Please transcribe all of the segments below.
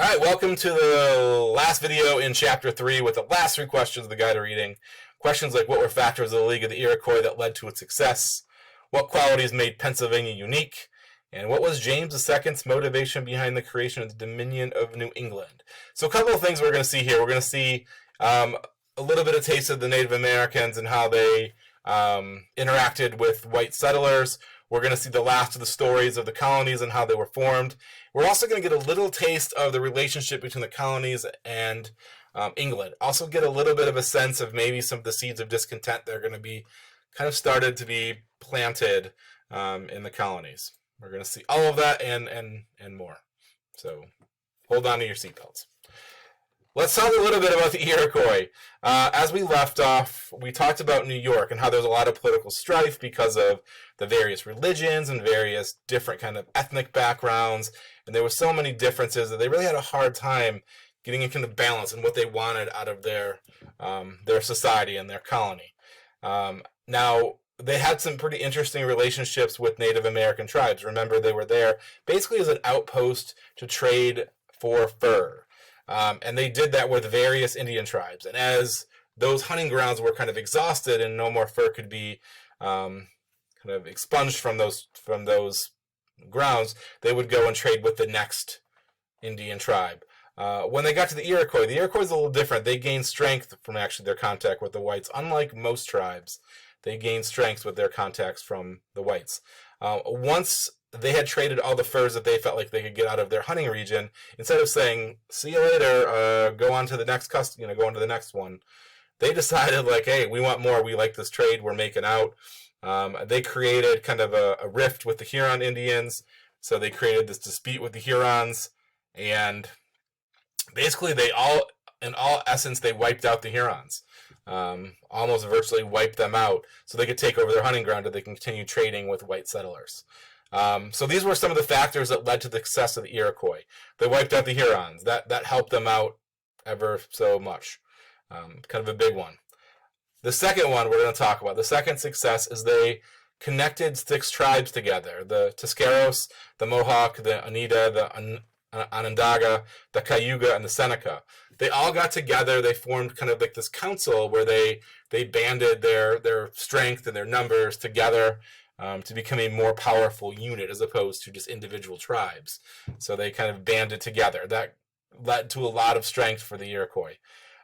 All right, welcome to the last video in Chapter 3 with the last three questions of the Guide to Reading. Questions like what were factors of the League of the Iroquois that led to its success? What qualities made Pennsylvania unique? And what was James II's motivation behind the creation of the Dominion of New England? So a couple of things we're going to see here. We're going to see a little bit of taste of the Native Americans and how they interacted with white settlers. We're going to see the last of the stories of the colonies and how they were formed. We're also going to get a little taste of the relationship between the colonies and England. Also get a little bit of a sense of maybe some of the seeds of discontent that are going to be kind of started to be planted in the colonies. We're going to see all of that and more. So hold on to your seatbelts. Let's talk a little bit about the Iroquois. As we left off, we talked about New York and how there's a lot of political strife because of the various religions and various different kind of ethnic backgrounds. And there were so many differences that they really had a hard time getting a kind of balance in what they wanted out of their society and their colony. Now, they had some pretty interesting relationships with Native American tribes. Remember, they were there basically as an outpost to trade for fur. And they did that with various Indian tribes. And as those hunting grounds were kind of exhausted and no more fur could be kind of expunged from those grounds, they would go and trade with the next Indian tribe. When they got to the Iroquois is a little different. They gained strength from actually their contact with the whites. Unlike most tribes, they gained strength with their contacts from the whites. Once they had traded all the furs that they felt like they could get out of their hunting region, instead of saying, see you later, go on to the next go on to the next one, they decided like, hey, we want more. We like this trade. We're making out. They created kind of a rift with the Huron Indians. So they created this dispute with the Hurons. And basically in all essence, they wiped out the Hurons. Almost virtually wiped them out so they could take over their hunting ground and they can continue trading with white settlers. So these were some of the factors that led to the success of the Iroquois. They wiped out the Hurons. That helped them out ever so much. Kind of a big one. The second one we're going to talk about, the second success, is they connected 6 tribes together. The Tuscaros, the Mohawk, the Oneida, the Onondaga, the Cayuga, and the Seneca. They all got together. They formed kind of like this council where they banded their strength and their numbers together to become a more powerful unit as opposed to just individual tribes. So they kind of banded together. That led to a lot of strength for the Iroquois.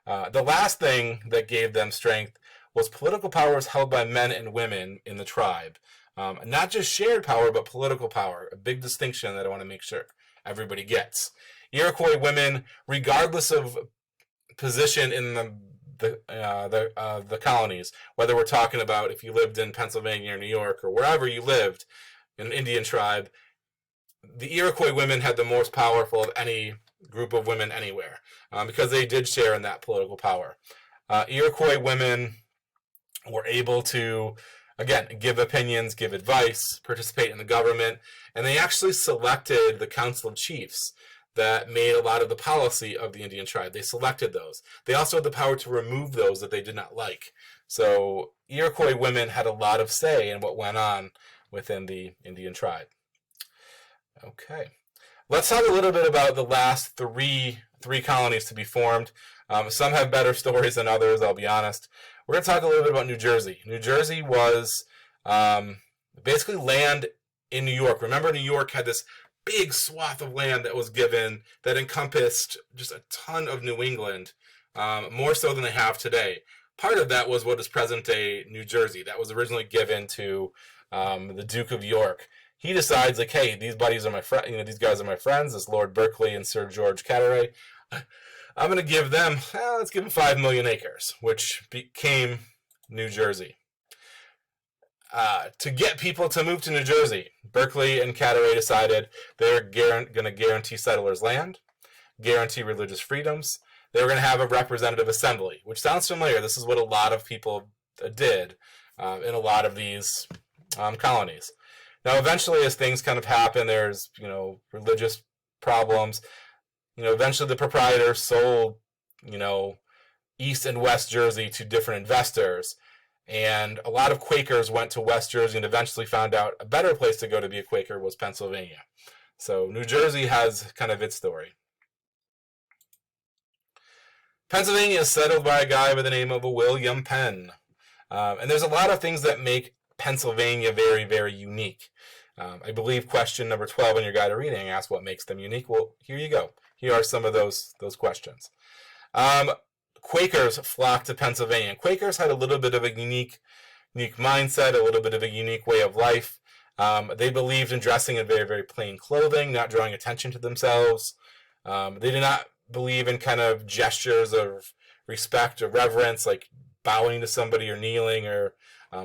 The last thing that gave them strength was political powers held by men and women in the tribe. Not just shared power, but political power. A big distinction that I want to make sure everybody gets. Iroquois women, regardless of position in the colonies, whether we're talking about if you lived in Pennsylvania or New York or wherever you lived, an Indian tribe, the Iroquois women had the most powerful of any group of women anywhere because they did share in that political power. Iroquois women were able to, again, give opinions, give advice, participate in the government, and they actually selected the Council of Chiefs that made a lot of the policy of the Indian tribe. They selected those. They also had the power to remove those that they did not like. So Iroquois women had a lot of say in what went on within the Indian tribe. Okay. Let's talk a little bit about the last three colonies to be formed. Some have better stories than others, I'll be honest. We're going to talk a little bit about New Jersey. New Jersey was basically land in New York. Remember, New York had this big swath of land that was given that encompassed just a ton of New England, more so than they have today. Part of that was what is present-day New Jersey. That was originally given to the Duke of York. He decides, like, hey, these buddies are my friends. These guys are my friends. This Lord Berkeley and Sir George Carteret. I'm going to give them, let's give them 5 million acres, which became New Jersey. To get people to move to New Jersey, Berkeley and Carteret decided they're going to guarantee settlers land, guarantee religious freedoms. They were going to have a representative assembly, which sounds familiar. This is what a lot of people did in a lot of these colonies. Now, eventually, as things kind of happen, there's, religious problems. Eventually the proprietors sold, East and West Jersey to different investors. And a lot of Quakers went to West Jersey and eventually found out a better place to go to be a Quaker was Pennsylvania. So New Jersey has kind of its story. Pennsylvania is settled by a guy by the name of William Penn. And there's a lot of things that make Pennsylvania very, very unique. I believe question number 12 in your guide to reading asks what makes them unique. Well, here you go. Here are some of those questions. Quakers flocked to Pennsylvania. Quakers had a little bit of a unique mindset, a little bit of a unique way of life. They believed in dressing in very, very plain clothing, not drawing attention to themselves. They did not believe in kind of gestures of respect or reverence, like bowing to somebody or kneeling or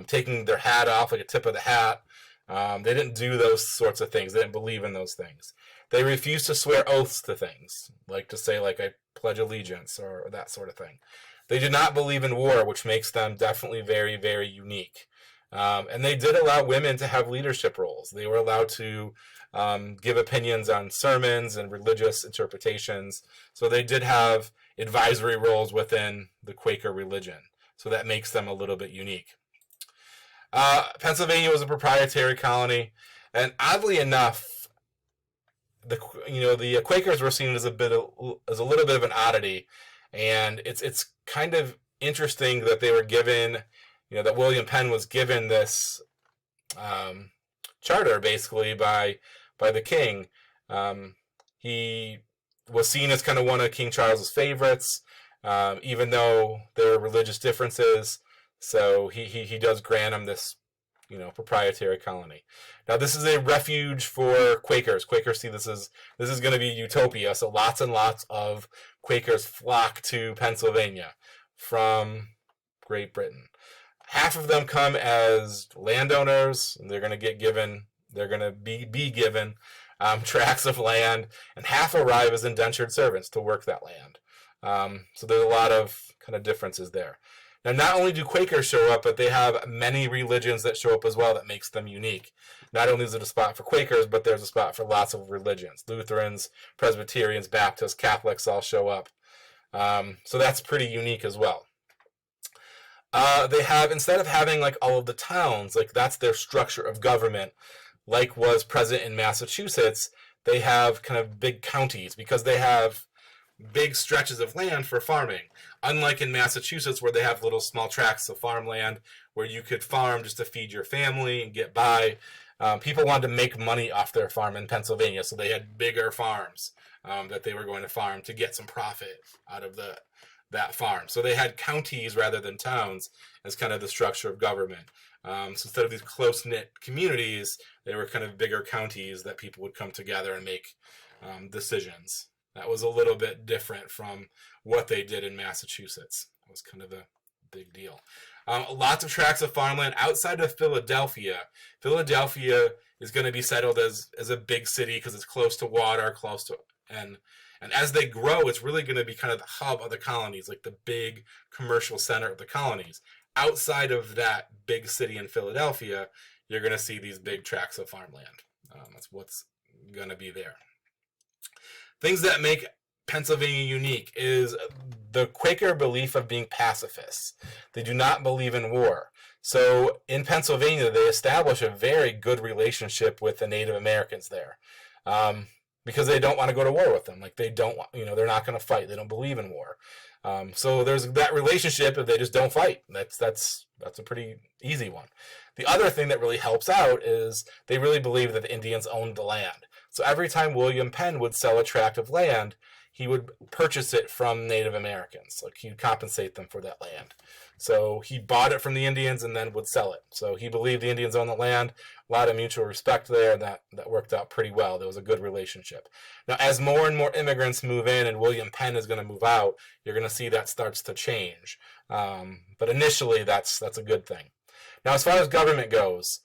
taking their hat off, like a tip of the hat. They didn't do those sorts of things. They didn't believe in those things. They refused to swear oaths to things, like to say, like, I pledge allegiance or that sort of thing. They did not believe in war, which makes them definitely very, very unique. And they did allow women to have leadership roles. They were allowed to give opinions on sermons and religious interpretations. So they did have advisory roles within the Quaker religion. So that makes them a little bit unique. Pennsylvania was a proprietary colony, and oddly enough, the Quakers were seen as a little bit of an oddity, and it's kind of interesting that they were given, that William Penn was given this charter basically by the king. He was seen as kind of one of King Charles's favorites, even though there were religious differences. So he does grant him this, proprietary colony. Now this is a refuge for Quakers. Quakers see this is going to be utopia. So lots and lots of Quakers flock to Pennsylvania from Great Britain. Half of them come as landowners, and they're going to be given tracts of land, and half arrive as indentured servants to work that land. So there's a lot of kind of differences there. Now, not only do Quakers show up, but they have many religions that show up as well that makes them unique. Not only is it a spot for Quakers, but there's a spot for lots of religions. Lutherans, Presbyterians, Baptists, Catholics all show up. So that's pretty unique as well. They have, instead of having like all of the towns, like that's their structure of government, like was present in Massachusetts, they have kind of big counties because they have big stretches of land for farming. Unlike in Massachusetts, where they have little small tracts of farmland where you could farm just to feed your family and get by, people wanted to make money off their farm in Pennsylvania, so they had bigger farms that they were going to farm to get some profit out of that farm. So they had counties rather than towns as kind of the structure of government. So instead of these close-knit communities, they were kind of bigger counties that people would come together and make decisions. That was a little bit different from what they did in Massachusetts. That was kind of a big deal. Lots of tracts of farmland outside of Philadelphia. Philadelphia is going to be settled as a big city because it's close to water, and as they grow, it's really going to be kind of the hub of the colonies, like the big commercial center of the colonies. Outside of that big city in Philadelphia, you're going to see these big tracts of farmland. That's what's going to be there. Things that make Pennsylvania unique is the Quaker belief of being pacifists. They do not believe in war. So in Pennsylvania, they establish a very good relationship with the Native Americans there, because they don't want to go to war with them. Like they don't want, they're not going to fight. They don't believe in war. So there's that relationship if they just don't fight. That's a pretty easy one. The other thing that really helps out is they really believe that the Indians owned the land. So every time William Penn would sell a tract of land, he would purchase it from Native Americans. Like he'd compensate them for that land. So he bought it from the Indians and then would sell it. So he believed the Indians owned the land. A lot of mutual respect there, and that worked out pretty well. There was a good relationship. Now, as more and more immigrants move in and William Penn is going to move out, you're going to see that starts to change. But initially, that's a good thing. Now, as far as government goes,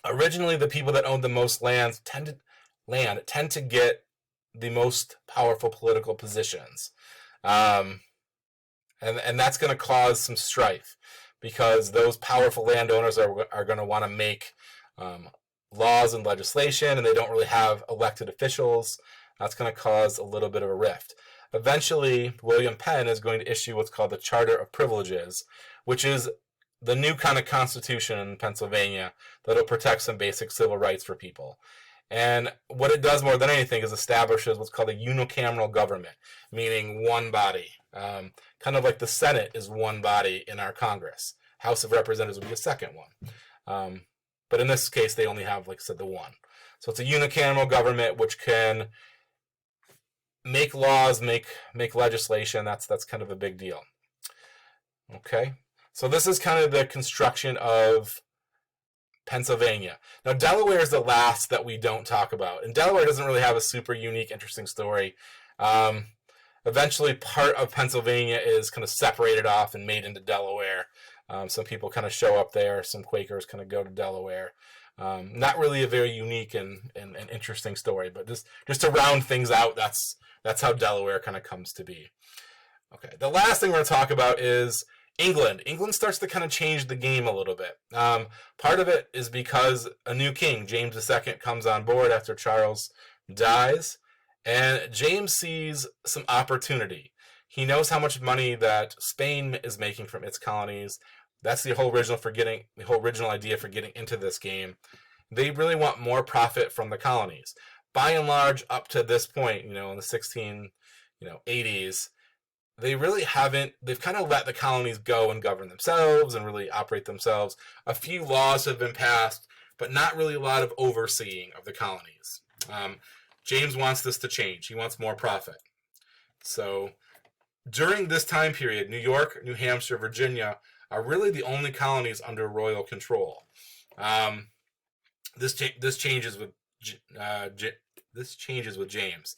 originally the people that owned the most land tend to get the most powerful political positions. And that's going to cause some strife because those powerful landowners are going to want to make laws and legislation, and they don't really have elected officials. That's going to cause a little bit of a rift. Eventually, William Penn is going to issue what's called the Charter of Privileges, which is the new kind of constitution in Pennsylvania that'll protect some basic civil rights for people. And what it does more than anything is establishes what's called a unicameral government, meaning one body. Kind of like the Senate is one body in our Congress. House of Representatives would be a second one. But in this case, they only have, like I said, the one. So it's a unicameral government which can make laws, make legislation. That's kind of a big deal. Okay, so this is kind of the construction of Pennsylvania. Now, Delaware is the last that we don't talk about, and Delaware doesn't really have a super unique, interesting story. Eventually, part of Pennsylvania is kind of separated off and made into Delaware. Some people kind of show up there. Some Quakers kind of go to Delaware. Not really a very unique and interesting story, but just to round things out, that's how Delaware kind of comes to be. Okay, the last thing we're going to talk about is England. England starts to kind of change the game a little bit. Part of it is because a new king, James II, comes on board after Charles dies, and James sees some opportunity. He knows how much money that Spain is making from its colonies. That's the whole original idea for getting into this game. They really want more profit from the colonies. By and large, up to this point, in the 1680s, they really haven't. They've kind of let the colonies go and govern themselves and really operate themselves. A few laws have been passed, but not really a lot of overseeing of the colonies. James wants this to change. He wants more profit. So during this time period, New York, New Hampshire, Virginia are really the only colonies under royal control. This changes with James.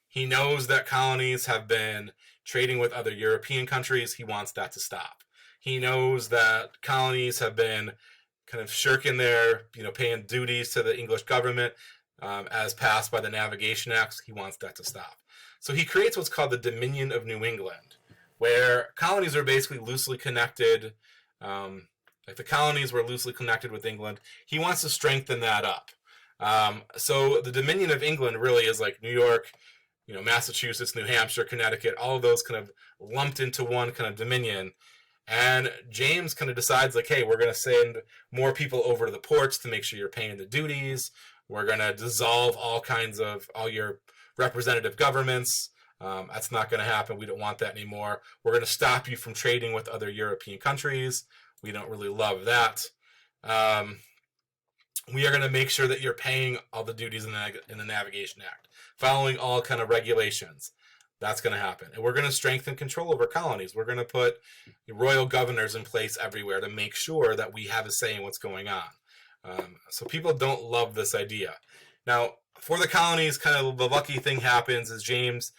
He knows that colonies have been trading with other European countries. He wants that to stop. He knows that colonies have been kind of shirking their, paying duties to the English government as passed by the Navigation Acts. He wants that to stop. So he creates what's called the Dominion of New England, where colonies are basically loosely connected. Like the colonies were loosely connected with England. He wants to strengthen that up. So the Dominion of England really is like New York, Massachusetts, New Hampshire, Connecticut, all of those kind of lumped into one kind of dominion. And James kind of decides, like, hey, we're going to send more people over to the ports to make sure you're paying the duties. We're going to dissolve all your representative governments. That's not going to happen. We don't want that anymore. We're going to stop you from trading with other European countries. We don't really love that. We are going to make sure that you're paying all the duties in the Navigation Act, following all kind of regulations. That's going to happen. And we're going to strengthen control over colonies. We're going to put royal governors in place everywhere to make sure that we have a say in what's going on. So people don't love this idea. Now, for the colonies, kind of the lucky thing happens is James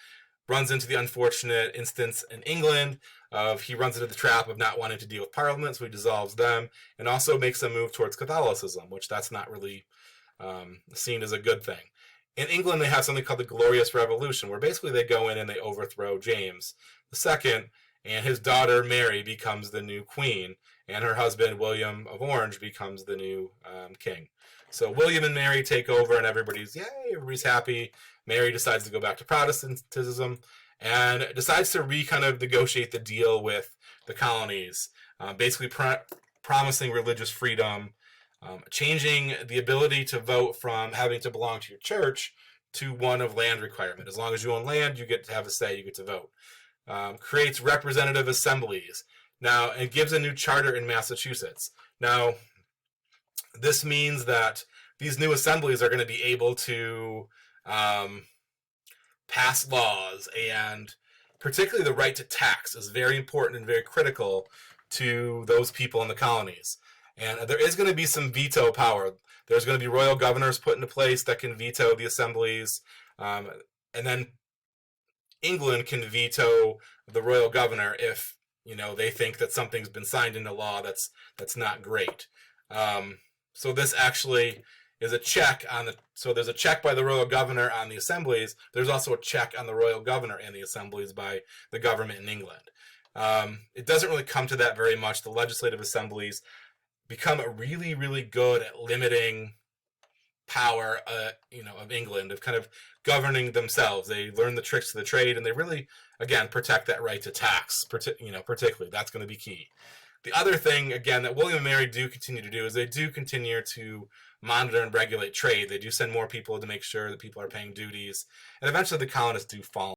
runs into the unfortunate instance in England of he runs into the trap of not wanting to deal with Parliament, so he dissolves them, and also makes a move towards Catholicism, which that's not really seen as a good thing. In England, they have something called the Glorious Revolution, where basically they go in and they overthrow James II, and his daughter Mary becomes the new queen, and her husband William of Orange becomes the new king. So William and Mary take over, and everybody's happy. Mary decides to go back to Protestantism and decides to kind of negotiate the deal with the colonies, basically promising religious freedom, changing the ability to vote from having to belong to your church to one of land requirement. As long as you own land, you get to have a say, you get to vote. Creates representative assemblies. Now, it gives a new charter in Massachusetts. Now, this means that these new assemblies are going to be able to pass laws, and particularly the right to tax is very important and very critical to those people in the colonies. And there is going to be some veto power. There's going to be royal governors put into place that can veto the assemblies. And then England can veto the royal governor if, they think that something's been signed into law that's not great. So this actually is a check so there's a check by the royal governor on the assemblies. There's also a check on the royal governor and the assemblies by the government in England. It doesn't really come to that very much. The legislative assemblies become really, really good at limiting power, of England, of kind of governing themselves. They learn the tricks of the trade, and they really, again, protect that right to tax, particularly. That's going to be key. The other thing, again, that William and Mary do continue to do is they do continue to monitor and regulate trade. They do send more people to make sure that people are paying duties, and eventually the colonists do fall